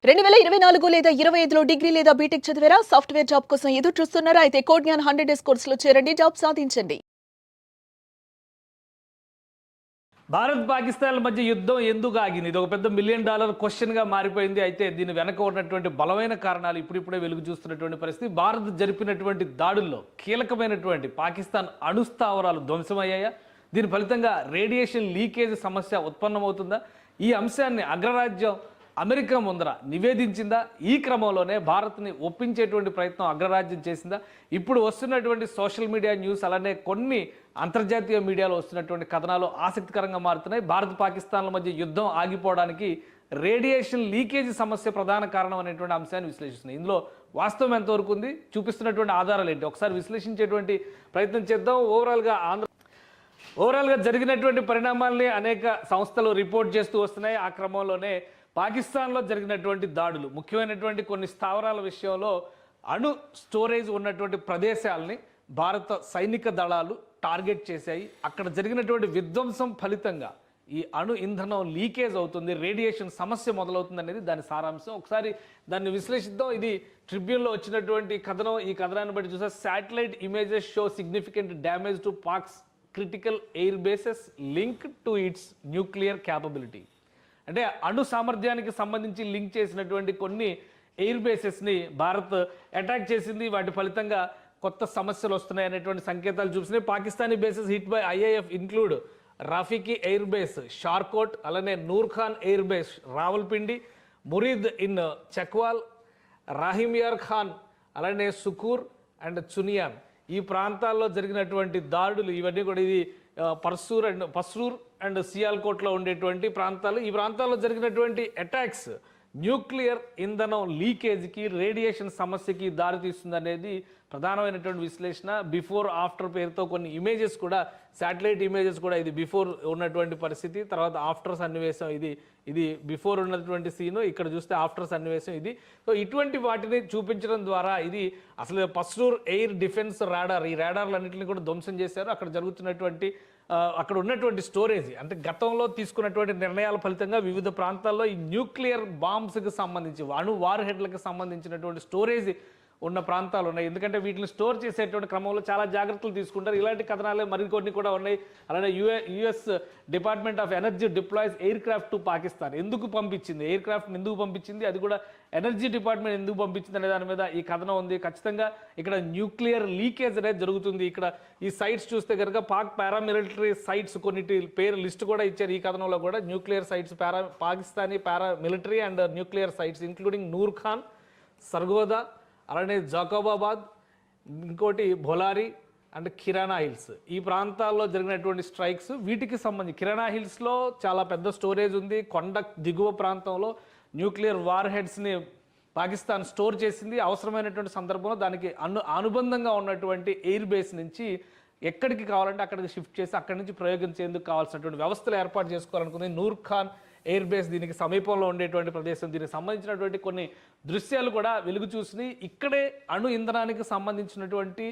2024 లేదా 25లో డిగ్రీ లేదా బీటెక్ చదివారా? సాఫ్ట్‌వేర్ జాబ్ కోసం ఎదురు చూస్తున్నారా? అయితే కోడ్ జ్ఞాన్ 100 డేస్ కోర్సులో చేరండి. జాబ్ సాధించండి. భారత్ పాకిస్తాన్ల మధ్య యుద్ధం ఎందుకు ఆగింది? ఇది ఒక పెద్ద $1 మిలియన్ క్వశ్చన్‌గా మారిపోయింది. అయితే దీని వెనక ఉన్నటువంటి బలమైన కారణాలు ఇప్పుడిప్పుడే వెలుగు చూస్తున్నటువంటి పరిస్థితి. భారత్ జరిపినటువంటి దాడుల్లో కీలకమైనటువంటి పాకిస్తాన్ అణు స్థావరాలు ధ్వంసమయ్యాయా? దీని ఫలితంగా రేడియేషన్ లీకేజ్ సమస్య ఉత్పన్నమవుతుందా? ఈ అంశాన్ని అగ్రరాజ్యం అమెరికా ముందర నివేదించిందా? ఈ క్రమంలోనే భారత్ని ఒప్పించేటువంటి ప్రయత్నం అగ్రరాజ్యం చేసిందా? ఇప్పుడు వస్తున్నటువంటి సోషల్ మీడియా న్యూస్ అలానే కొన్ని అంతర్జాతీయ మీడియాలో వస్తున్నటువంటి కథనాలు ఆసక్తికరంగా మారుతున్నాయి. భారత్ పాకిస్తాన్ల మధ్య యుద్ధం ఆగిపోవడానికి రేడియేషన్ లీకేజ్ సమస్య ప్రధాన కారణం అనేటువంటి అంశాన్ని విశ్లేషిస్తున్నాయి. ఇందులో వాస్తవం ఎంతవరకు ఉంది, చూపిస్తున్నటువంటి ఆధారాలు ఏంటి, ఒకసారి విశ్లేషించేటువంటి ప్రయత్నం చేద్దాం. ఓవరాల్గా జరిగినటువంటి పరిణామాల్ని అనేక సంస్థలు రిపోర్ట్ చేస్తూ వస్తున్నాయి. ఆ క్రమంలోనే పాకిస్తాన్లో జరిగినటువంటి దాడులు, ముఖ్యమైనటువంటి కొన్ని స్థావరాల విషయంలో అణు స్టోరేజ్ ఉన్నటువంటి ప్రదేశాలని భారత సైనిక దళాలు టార్గెట్ చేశాయి. అక్కడ జరిగినటువంటి విధ్వంసం ఫలితంగా ఈ అణు ఇంధనం లీకేజ్ అవుతుంది, రేడియేషన్ సమస్య మొదలవుతుంది అనేది దాని సారాంశం. ఒకసారి దాన్ని విశ్లేషిద్దాం. ఇది ట్రిబ్యూన్లో వచ్చినటువంటి కథనం. ఈ కథనాన్ని బట్టి చూస్తే satellite images show significant damage to pox critical air bases link to it's nuclear capability. అంటే అణు సామర్థ్యానికి సంబంధించి లింక్ చేసినటువంటి కొన్ని ఎయిర్ బేసెస్ని భారత్ అటాక్ చేసింది. వాటి ఫలితంగా కొత్త సమస్యలు వస్తున్నాయి అనేటువంటి సంకేతాలు చూపిస్తున్నాయి. Pakistani bases hit by IAF include Rafiqui air base, Shorkot, అలానే Nur Khan air base Rawalpindi, Murid in Chakwal, Rahimyar Khan, అలానే సుకూర్ అండ్ చునియాన్. ఈ ప్రాంతాల్లో జరిగినటువంటి దాడులు ఇవన్నీ కూడా ఇది పస్రూర్ అండ్ సియాల్కోట్లో ఉండేటువంటి ప్రాంతాలు. ఈ ప్రాంతాల్లో జరిగినటువంటి అటాక్స్ న్యూక్లియర్ ఇంధనం లీకేజ్కి, రేడియేషన్ సమస్యకి దారితీస్తుంది అనేది ప్రధానమైనటువంటి విశ్లేషణ. బిఫోర్ ఆఫ్టర్ పేరుతో కొన్ని ఇమేజెస్ కూడా, శాటిలైట్ ఇమేజెస్ కూడా, ఇది బిఫోర్ ఉన్నటువంటి పరిస్థితి, తర్వాత ఆఫ్టర్ సన్నివేశం. ఇది బిఫోర్ ఉన్నటువంటి సీను, ఇక్కడ చూస్తే ఆఫ్టర్ సన్నివేశం ఇది. సో ఇటువంటి వాటిని చూపించడం ద్వారా ఇది అసలు పస్రూర్ ఎయిర్ డిఫెన్స్ రాడార్, ఈ రాడార్లన్నింటినీ కూడా ధ్వంసం చేశారు. అక్కడ జరుగుతున్నటువంటి అక్కడ ఉన్నటువంటి స్టోరేజ్, అంటే గతంలో తీసుకున్నటువంటి నిర్ణయాల ఫలితంగా వివిధ ప్రాంతాల్లో ఈ న్యూక్లియర్ బాంబ్స్కి సంబంధించి, అణు వార్ హెడ్లకు సంబంధించినటువంటి స్టోరేజ్ ఉన్న ప్రాంతాలు ఉన్నాయి. ఎందుకంటే వీటిని స్టోర్ చేసేటువంటి క్రమంలో చాలా జాగ్రత్తలు తీసుకుంటారు. ఇలాంటి కథనాలే మరికొన్ని కూడా ఉన్నాయి. అలానే US department of energy deploys air craft to Pakistan. ఎందుకు పంపించింది, ఎయిర్ క్రాఫ్ట్ని ఎందుకు పంపించింది, అది కూడా ఎనర్జీ డిపార్ట్మెంట్ ఎందుకు పంపించింది అనే దాని మీద ఈ కథనం ఉంది. ఖచ్చితంగా ఇక్కడ న్యూక్లియర్ లీకేజ్ అనేది జరుగుతుంది. ఇక్కడ ఈ సైట్స్ చూస్తే కనుక పాక్ పారామిలిటరీ సైట్స్ కొన్నిటి పేరు లిస్ట్ కూడా ఇచ్చారు. ఈ కథనంలో కూడా nuclear sites, Pakistani paramilitary and nuclear sites including Nur Khan, Sargodha, అలానే జాకోబాబాద్, ఇంకోటి భోలారి అండ్ కిరాణా హిల్స్. ఈ ప్రాంతాల్లో జరిగినటువంటి స్ట్రైక్స్ వీటికి సంబంధించి, కిరాణా హిల్స్లో చాలా పెద్ద స్టోరేజ్ ఉంది. కొండ దిగువ ప్రాంతంలో న్యూక్లియర్ వార్ హెడ్స్ని పాకిస్తాన్ స్టోర్ చేసింది. అవసరమైనటువంటి సందర్భంలో దానికి అనుబంధంగా ఉన్నటువంటి ఎయిర్ బేస్ నుంచి ఎక్కడికి కావాలంటే అక్కడికి షిఫ్ట్ చేసి అక్కడి నుంచి ప్రయోగించేందుకు కావాల్సినటువంటి వ్యవస్థలు ఏర్పాటు చేసుకోవాలనుకుంది. నూర్ఖాన్ ఎయిర్ బేస్ దీనికి సమీపంలో ఉండేటువంటి ప్రదేశం. దీనికి సంబంధించినటువంటి కొన్ని దృశ్యాలు కూడా వెలుగు చూసినాయి. ఇక్కడే అణు ఇంధనానికి సంబంధించినటువంటి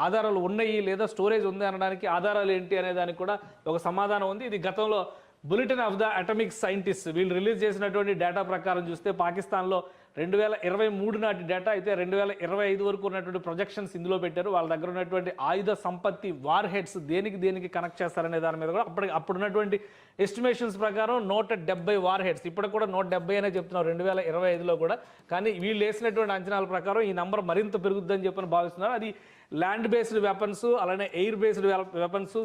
ఆధారాలు ఉన్నాయి లేదా స్టోరేజ్ ఉంది అనడానికి ఆధారాలు ఏంటి అనే దానికి కూడా ఒక సమాధానం ఉంది. ఇది గతంలో bulletin of the atomic scientist వీళ్ళు రిలీజ్ చేసినటువంటి డేటా ప్రకారం చూస్తే పాకిస్తాన్లో 2023 నాటి డేటా అయితే 2025 వరకు ఉన్నటువంటి ప్రొజెక్షన్స్ ఇందులో పెట్టారు. వాళ్ళ దగ్గర ఉన్నటువంటి ఆయుధ సంపత్తి, వార్ హెడ్స్ దేనికి కనెక్ట్ చేస్తారనే దాని మీద కూడా అప్పుడున్నటువంటి ఎస్టిమేషన్స్ ప్రకారం 170 వార్ హెడ్స్, ఇప్పుడు కూడా 170 అనే చెప్తున్నారు 2025లో కూడా. కానీ వీళ్ళు వేసినటువంటి అంచనాల ప్రకారం ఈ నంబర్ మరింత పెరుగుద్దని చెప్పని భావిస్తున్నారు. అది ల్యాండ్ బేస్డ్ వెపన్స్, అలానే air based weapons,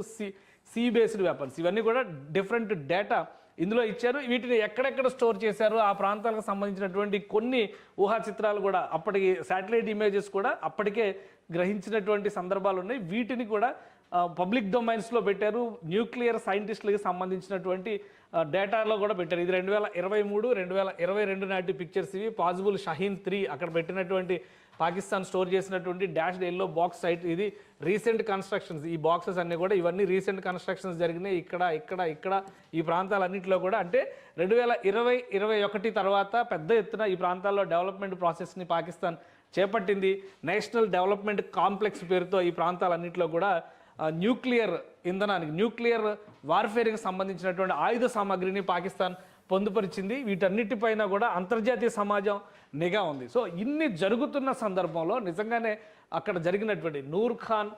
sea based weapons, ఇవన్నీ కూడా డిఫరెంట్ డేటా ఇందులో ఇచ్చారు. వీటిని ఎక్కడెక్కడ స్టోర్ చేశారు, ఆ ప్రాంతాలకు సంబంధించినటువంటి కొన్ని ఊహా చిత్రాలు కూడా, అప్పటికి శాటిలైట్ ఇమేజెస్ కూడా అప్పటికే గ్రహించినటువంటి సందర్భాలు ఉన్నాయి. వీటిని కూడా పబ్లిక్ డొమైన్స్లో పెట్టారు. న్యూక్లియర్ సైంటిస్టులకి సంబంధించినటువంటి డేటాలో కూడా పెట్టారు. ఇది 2023, 2022 నాటి పిక్చర్స్ ఇవి. పాజిబుల్ షహీన్ 3 అక్కడ పెట్టినటువంటి పాకిస్తాన్ స్టోర్ చేసినటువంటి డాష్డ్ ఎల్లో బాక్స్ సైట్. ఇది రీసెంట్ కన్స్ట్రక్షన్స్, ఈ బాక్సెస్ అన్నీ కూడా ఇవన్నీ రీసెంట్ కన్స్ట్రక్షన్స్ జరిగినాయి. ఇక్కడ ఈ ప్రాంతాలన్నింటిలో కూడా, అంటే 2020-21 తర్వాత పెద్ద ఎత్తున ఈ ప్రాంతాల్లో డెవలప్మెంట్ ప్రాసెస్ని పాకిస్తాన్ చేపట్టింది. నేషనల్ డెవలప్మెంట్ కాంప్లెక్స్ పేరుతో ఈ ప్రాంతాలన్నింటిలో కూడా న్యూక్లియర్ ఇంధనానికి, న్యూక్లియర్ వార్ఫేర్కి సంబంధించినటువంటి ఆయుధ సామాగ్రిని పాకిస్తాన్ పొందుపరిచింది. వీటన్నిటిపైన కూడా అంతర్జాతీయ సమాజం నిఘా ఉంది. సో ఇన్ని జరుగుతున్న సందర్భంలో నిజంగానే అక్కడ జరిగినటువంటి నూర్ ఖాన్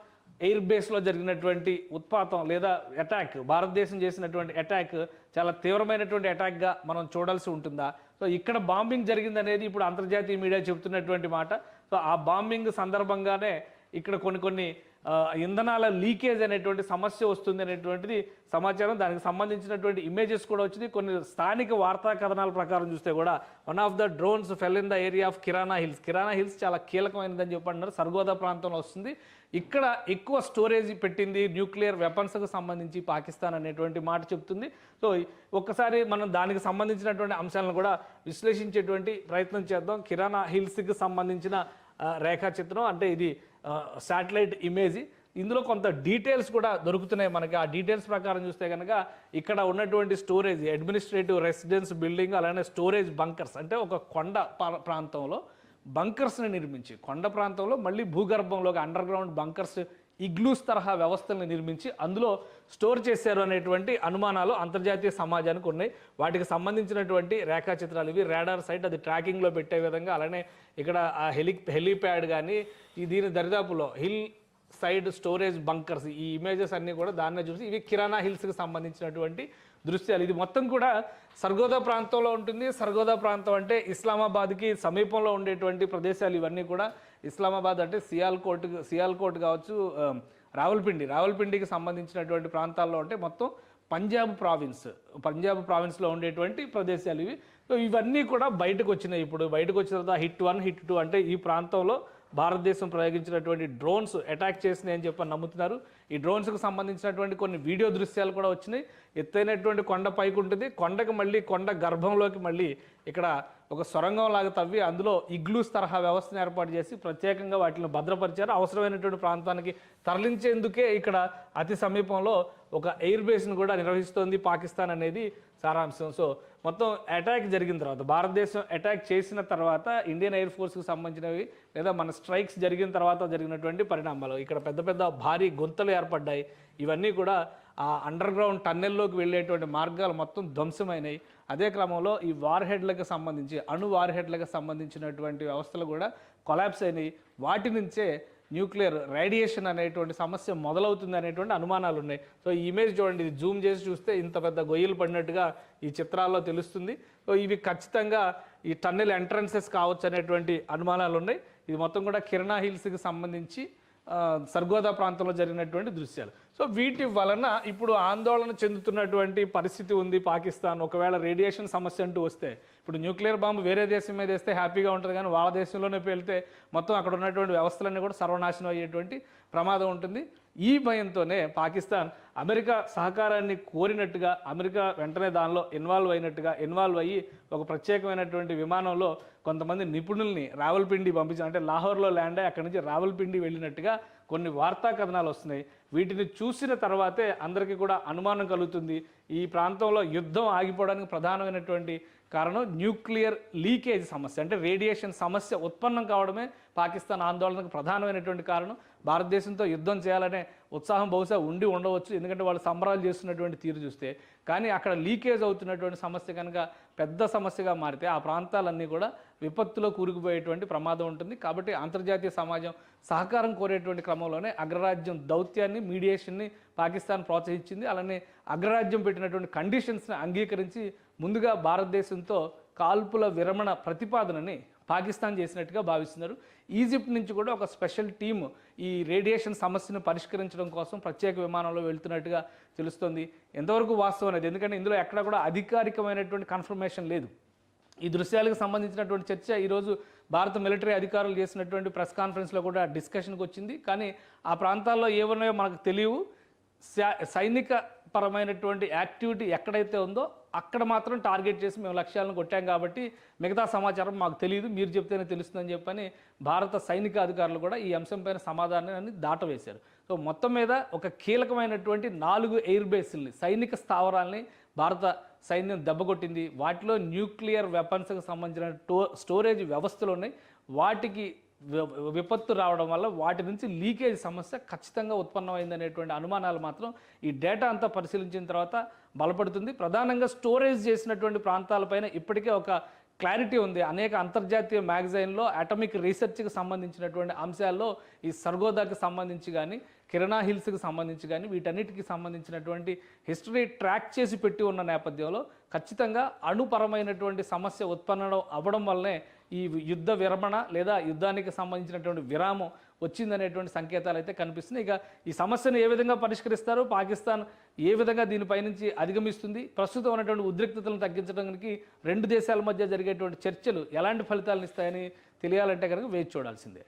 ఎయిర్ బేస్లో జరిగినటువంటి ఉత్పాతం లేదా అటాక్, భారతదేశం చేసినటువంటి అటాక్ చాలా తీవ్రమైనటువంటి అటాక్గా మనం చూడాల్సి ఉంటుందా? సో ఇక్కడ బాంబింగ్ జరిగింది అనేది ఇప్పుడు అంతర్జాతీయ మీడియా చెబుతున్నటువంటి మాట. సో ఆ బాంబింగ్ సందర్భంగానే ఇక్కడ కొన్ని ఇంధనాల లీకేజ్ అనేటువంటి సమస్య వస్తుంది అనేటువంటిది సమాచారం. దానికి సంబంధించినటువంటి ఇమేజెస్ కూడా వచ్చింది. కొన్ని స్థానిక వార్తా కథనాల ప్రకారం చూస్తే కూడా one of the drones fell in the area of kirana hills చాలా కీలకమైనదని చెప్పి అంటున్నారు. సర్గోదా ప్రాంతంలో వస్తుంది. ఇక్కడ ఎక్కువ స్టోరేజ్ పెట్టింది న్యూక్లియర్ వెపన్స్కు సంబంధించి పాకిస్తాన్ అనేటువంటి మాట చెప్తుంది. సో ఒక్కసారి మనం దానికి సంబంధించినటువంటి అంశాలను కూడా విశ్లేషించేటువంటి ప్రయత్నం చేద్దాం. కిరాణా హిల్స్కి సంబంధించిన రేఖాచిత్రం, అంటే ఇది శాటిలైట్ ఇమేజ్. ఇందులో కొంత డీటెయిల్స్ కూడా దొరుకుతున్నాయి మనకి. ఆ డీటెయిల్స్ ప్రకారం చూస్తే కనుక ఇక్కడ ఉన్నటువంటి స్టోరేజ్, అడ్మినిస్ట్రేటివ్ రెసిడెన్స్ బిల్డింగ్, అలానే స్టోరేజ్ బంకర్స్, అంటే ఒక కొండ ప్రాంతంలో బంకర్స్ని నిర్మించి, కొండ ప్రాంతంలో మళ్ళీ భూగర్భంలోకి అండర్ గ్రౌండ్ బంకర్స్, ఇగ్లూస్ తరహా వ్యవస్థలను నిర్మించి అందులో స్టోర్ చేశారు అనేటువంటి అనుమానాలు అంతర్జాతీయ సమాజానికి ఉన్నాయి. వాటికి సంబంధించినటువంటి రేఖాచిత్రాలు ఇవి. రాడార్ సైట్ అది ట్రాకింగ్లో పెట్టే విధంగా, అలానే ఇక్కడ ఆ హెలీప్యాడ్ కానీ దీని దరిదాపులో హిల్ సైడ్ స్టోరేజ్ బంకర్స్, ఈ ఇమేజెస్ అన్నీ కూడా దాన్నే చూసి ఇవి కిరాణా హిల్స్కి సంబంధించినటువంటి దృశ్యాలు. ఇది మొత్తం కూడా సర్గోదా ప్రాంతంలో ఉంటుంది. సర్గోదా ప్రాంతం అంటే ఇస్లామాబాద్కి సమీపంలో ఉండేటువంటి ప్రదేశాలు ఇవన్నీ కూడా. ఇస్లామాబాద్ అంటే సియాల్కోట్ కావచ్చు, రావల్పిండికి సంబంధించినటువంటి ప్రాంతాల్లో అంటే మొత్తం పంజాబ్ ప్రావిన్స్లో ఉండేటువంటి ప్రదేశాలు ఇవి. సో ఇవన్నీ కూడా బయటకు వచ్చినాయి. ఇప్పుడు బయటకు వచ్చిన తర్వాత హిట్ 1, హిట్ 2 అంటే ఈ ప్రాంతంలో భారతదేశం ప్రయోగించినటువంటి డ్రోన్స్ అటాక్ చేసినాయి అని చెప్పి నమ్ముతున్నారు. ఈ డ్రోన్స్కి సంబంధించినటువంటి కొన్ని వీడియో దృశ్యాలు కూడా వచ్చినాయి. ఎత్తైనటువంటి కొండ పైకి ఉంటుంది, కొండకు మళ్ళీ కొండ గర్భంలోకి మళ్ళీ ఇక్కడ ఒక సొరంగం లాగా తవ్వి అందులో ఇగ్లూస్ తరహా వ్యవస్థను ఏర్పాటు చేసి ప్రత్యేకంగా వాటిని భద్రపరిచారు. అవసరమైనటువంటి ప్రాంతానికి తరలించేందుకే ఇక్కడ అతి సమీపంలో ఒక ఎయిర్ బేస్ను కూడా నిర్వహిస్తోంది పాకిస్తాన్ అనేది సారాంశం. సో మొత్తం అటాక్ జరిగిన తర్వాత, భారతదేశం అటాక్ చేసిన తర్వాత ఇండియన్ ఎయిర్ ఫోర్స్కి సంబంధించినవి లేదా మన స్ట్రైక్స్ జరిగిన తర్వాత జరిగినటువంటి పరిణామాలు, ఇక్కడ పెద్ద పెద్ద భారీ గుంతలు ఏర్పడ్డాయి. ఇవన్నీ కూడా ఆ అండర్ గ్రౌండ్ టన్నెల్లోకి వెళ్ళేటువంటి మార్గాలు మొత్తం ధ్వంసమైనాయి. అదే క్రమంలో ఈ వార్హెడ్లకు సంబంధించి, అణు వార్హెడ్లకు సంబంధించినటువంటి వ్యవస్థలు కూడా కొలాప్స్ అయినాయి. వాటి నుంచే న్యూక్లియర్ రేడియేషన్ అనేటువంటి సమస్య మొదలవుతుంది అనేటువంటి అనుమానాలు ఉన్నాయి. సో ఈ ఇమేజ్ చూడండి, ఇది జూమ్ చేసి చూస్తే ఇంత పెద్ద గొయ్యలు పడినట్టుగా ఈ చిత్రాల్లో తెలుస్తుంది. సో ఇవి ఖచ్చితంగా ఈ టన్నెల్ ఎంట్రన్సెస్ కావచ్చు అనేటువంటి అనుమానాలు ఉన్నాయి. ఇది మొత్తం కూడా కిరాణా హిల్స్కి సంబంధించి సర్గోదా ప్రాంతంలో జరిగినటువంటి దృశ్యాలు. సో వీటి వలన ఇప్పుడు ఆందోళన చెందుతున్నటువంటి పరిస్థితి ఉంది పాకిస్తాన్. ఒకవేళ రేడియేషన్ సమస్య అంటూ వస్తే, ఇప్పుడు న్యూక్లియర్ బాంబు వేరే దేశం మీద వేస్తే హ్యాపీగా ఉంటుంది, కానీ వాళ్ళ దేశంలోనే పేలితే మొత్తం అక్కడ ఉన్నటువంటి వ్యవస్థలన్నీ కూడా సర్వనాశనం అయ్యేటువంటి ప్రమాదం ఉంటుంది. ఈ భయంతోనే పాకిస్తాన్ అమెరికా సహకారాన్ని కోరినట్టుగా, అమెరికా వెంటనే దానిలో ఇన్వాల్వ్ అయ్యి ఒక ప్రత్యేకమైనటువంటి విమానంలో కొంతమంది నిపుణుల్ని రావల్పిండి పంపించారు. అంటే లాహోర్లో ల్యాండ్ అయ్యి అక్కడి నుంచి రావల్పిండి వెళ్ళినట్టుగా కొన్ని వార్తా కథనాలు వస్తున్నాయి. వీటిని చూసిన తర్వాతే అందరికీ కూడా అనుమానం కలుగుతుంది. ఈ ప్రాంతంలో యుద్ధం ఆగిపోవడానికి ప్రధానమైనటువంటి కారణం న్యూక్లియర్ లీకేజ్ సమస్య, అంటే రేడియేషన్ సమస్య ఉత్పన్నం కావడమే పాకిస్తాన్ ఆందోళనకు ప్రధానమైనటువంటి కారణం. భారతదేశంతో యుద్ధం చేయాలనే ఉత్సాహం బహుశా ఉండవచ్చు, ఎందుకంటే వాళ్ళు సంబరాలు చేస్తున్నటువంటి తీరు చూస్తే. కానీ అక్కడ లీకేజ్ అవుతున్నటువంటి సమస్య కనుక పెద్ద సమస్యగా మారితే ఆ ప్రాంతాలన్నీ కూడా విపత్తులో కూరుకుపోయేటువంటి ప్రమాదం ఉంటుంది. కాబట్టి అంతర్జాతీయ సమాజం సహకారం కోరేటువంటి క్రమంలోనే అగ్రరాజ్యం దౌత్యాన్ని, మీడియేషన్ని పాకిస్తాన్ ప్రోత్సహించింది. అలానే అగ్రరాజ్యం పెట్టినటువంటి కండిషన్స్ని అంగీకరించి ముందుగా భారతదేశంతో కాల్పుల విరమణ ప్రతిపాదనని పాకిస్తాన్ చేసినట్టుగా భావిస్తున్నారు. ఈజిప్ట్ నుంచి కూడా ఒక స్పెషల్ టీమ్ ఈ రేడియేషన్ సమస్యను పరిష్కరించడం కోసం ప్రత్యేక విమానంలో వెళ్తున్నట్టుగా తెలుస్తుంది. ఎంతవరకు వాస్తవం అనేది, ఎందుకంటే ఇందులో ఎక్కడ కూడా అధికారికమైనటువంటి కన్ఫర్మేషన్ లేదు. ఈ దృశ్యాలకు సంబంధించినటువంటి చర్చ ఈరోజు భారత మిలిటరీ అధికారులు చేసినటువంటి ప్రెస్ కాన్ఫరెన్స్లో కూడా డిస్కషన్కి వచ్చింది. కానీ ఆ ప్రాంతాల్లో ఏమున్నాయో మనకు తెలియవు. సైనిక పరమైనటువంటి యాక్టివిటీ ఎక్కడైతే ఉందో అక్కడ మాత్రం టార్గెట్ చేసి మేము లక్ష్యాలను కొట్టాం కాబట్టి మిగతా సమాచారం మాకు తెలియదు, మీరు చెప్తేనే తెలుస్తుందని చెప్పని భారత సైనిక అధికారులు కూడా ఈ అంశంపైన సమాధానాన్ని దాటవేశారు. సో మొత్తం మీద ఒక కీలకమైనటువంటి 4 ఎయిర్ బేస్ల్ని, సైనిక స్థావరాల్ని భారత సైన్యం దెబ్బకొట్టింది. వాటిలో న్యూక్లియర్ వెపన్స్కి సంబంధించిన స్టోరేజ్ వ్యవస్థలు ఉన్నాయి. వాటికి విపత్తు రావడం వల్ల వాటి నుంచి లీకేజ్ సమస్య ఖచ్చితంగా ఉత్పన్నమైందనేటువంటి అనుమానాలు మాత్రం ఈ డేటా అంతా పరిశీలించిన తర్వాత బలపడుతుంది. ప్రధానంగా స్టోరేజ్ చేసినటువంటి ప్రాంతాలపైన ఇప్పటికే ఒక క్లారిటీ ఉంది. అనేక అంతర్జాతీయ మ్యాగజైన్లో అటామిక్ రీసెర్చ్కి సంబంధించినటువంటి అంశాల్లో ఈ సర్గోదాకి సంబంధించి కానీ, కిరణా హిల్స్కి సంబంధించి కానీ, వీటన్నిటికి సంబంధించినటువంటి హిస్టరీ ట్రాక్ చేసి పెట్టి ఉన్న నేపథ్యంలో ఖచ్చితంగా అణుపరమైనటువంటి సమస్య ఉత్పన్నం అవ్వడం వల్లనే ఈ యుద్ధ విరమణ లేదా యుద్ధానికి సంబంధించినటువంటి విరామం వచ్చిందనేటువంటి సంకేతాలు అయితే కనిపిస్తున్నాయి. ఇక ఈ సమస్యను ఏ విధంగా పరిష్కరిస్తారు, పాకిస్తాన్ ఏ విధంగా దీనిపై నుంచి అధిగమిస్తుంది, ప్రస్తుతం ఉన్నటువంటి ఉద్రిక్తతలను తగ్గించడానికి రెండు దేశాల మధ్య జరిగేటువంటి చర్చలు ఎలాంటి ఫలితాలను ఇస్తాయని తెలియాలంటే కనుక వేచి చూడాల్సిందే.